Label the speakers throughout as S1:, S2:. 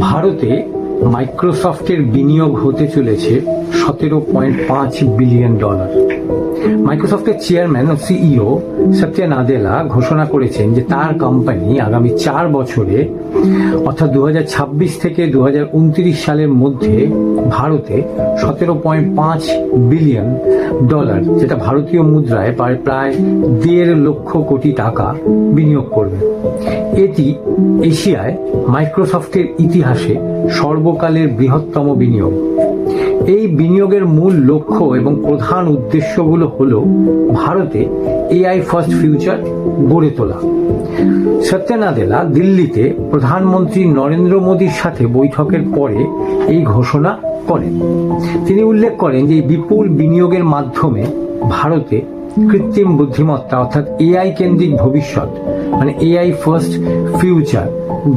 S1: ভারতে মাইক্রোসফটের বিনিয়োগ হতে চলেছে $17.5 বিলিয়ন। মাইক্রোসফটের চেয়ারম্যান ও সিইও সত্যা নাদেলা ঘোষণা করেছেন যে তার কোম্পানি আগামী 4 বছরে অর্থাৎ 2026 থেকে 2029 সালের মধ্যে ভারতে $17.5 বিলিয়ন, যেটা ভারতীয় মুদ্রায় প্রায় 1.5 লক্ষ কোটি টাকা বিনিয়োগ করবে। এটি এশিয়ায় মাইক্রোসফটের ইতিহাসে সর্বকালের বৃহত্তম বিনিয়োগ। এই বিনিয়োগের মূল লক্ষ্য এবং প্রধান উদ্দেশ্যগুলো হল ভারতে এআই ফার্স্ট ফিউচার গড়ে তোলা। সত্যা নাদেলা দিল্লিতে প্রধানমন্ত্রী নরেন্দ্র মোদীর সাথে বৈঠকের পরে এই ঘোষণা করেন। তিনি উল্লেখ করেন যে এই বিপুল বিনিয়োগের মাধ্যমে ভারতে কৃত্রিম বুদ্ধিমত্তা অর্থাৎ এআই কেন্দ্রিক ভবিষ্যৎ মানে এআই ফার্স্ট ফিউচার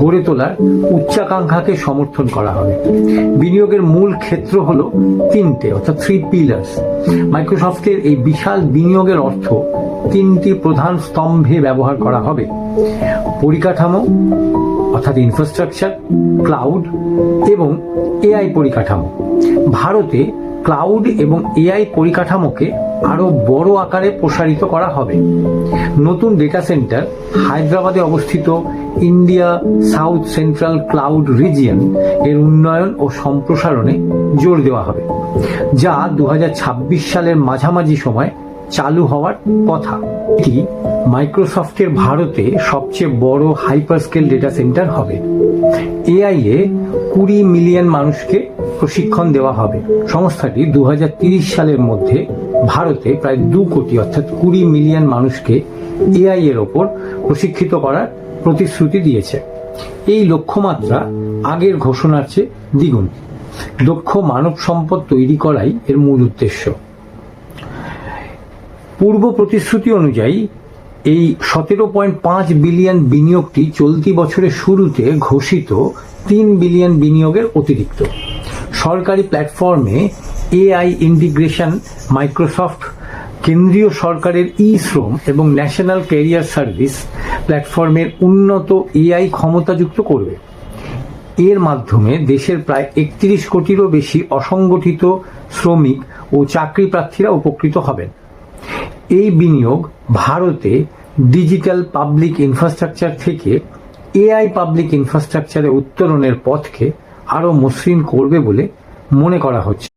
S1: গড়ে তোলার উচ্চাকাঙ্ক্ষাকে সমর্থন করা হবে। বিনিয়োগের মূল ক্ষেত্র হল 3টে অর্থাৎ 3 পিলার্স। মাইক্রোসফটের এই বিশাল বিনিয়োগের অর্থ 3টি প্রধান স্তম্ভে ব্যবহার করা হবে: পরিকাঠামো অর্থাৎ ইনফ্রাস্ট্রাকচার, ক্লাউড এবং এআই পরিকাঠামো। ভারতে ক্লাউড এবং এআই পরিকাঠামোকে আরো বড় আকারে প্রসারিত করা হবে। নতুন ডেটা সেন্টার হায়দ্রাবাদে অবস্থিত India south central cloud region এর উন্নয়ন ও সম্প্রসারণে জোর দেওয়া হবে, যা 2026 সালের মাঝামাঝি সময় চালু হওয়ার কথা। এটি মাইক্রোসফটের ভারতে সবচেয়ে বড় হাইপারস্কেল ডেটা সেন্টার হবে। এআই এ 20 মিলিয়ন মানুষকে প্রশিক্ষণ দেওয়া হবে। সংস্থাটি 2030 সালের মধ্যে ভারতে প্রায় 2 কোটি অর্থাৎ 20 মিলিয়ন মানুষকে এআই এর ওপর প্রশিক্ষিত করার প্রতিশ্রুতি দিয়েছে। এই লক্ষ্যমাত্রা আগের ঘোষণার চেয়ে দ্বিগুণ। দক্ষ মানব সম্পদ তৈরি করাই এর মূল উদ্দেশ্য। পূর্ব প্রতিশ্রুতি অনুযায়ী এই $17.5 বিলিয়ন বিনিয়োগটি চলতি বছরের শুরুতে ঘোষিত 3 বিলিয়ন বিনিয়োগের অতিরিক্ত। সরকারি প্ল্যাটফর্মে এআই ইন্টিগ্রেশন মাইক্রোসফট কেন্দ্রীয় সরকারের ই-শ্রম এবং ন্যাশনাল ক্যারিয়ার সার্ভিস প্ল্যাটফর্মের উন্নত এআই ক্ষমতাযুক্ত করবে। এর মাধ্যমে দেশের প্রায় 31 কোটিরও বেশি অসংগঠিত শ্রমিক ও চাকরি প্রার্থীরা উপকৃত হবেন। এই বিনিয়োগ ভারতে ডিজিটাল পাবলিক ইনফ্রাস্ট্রাকচার থেকে এআই পাবলিক ইনফ্রাস্ট্রাকচারে উত্তরণের পথকে আরো মসৃণ করবে বলে মনে করা হচ্ছে।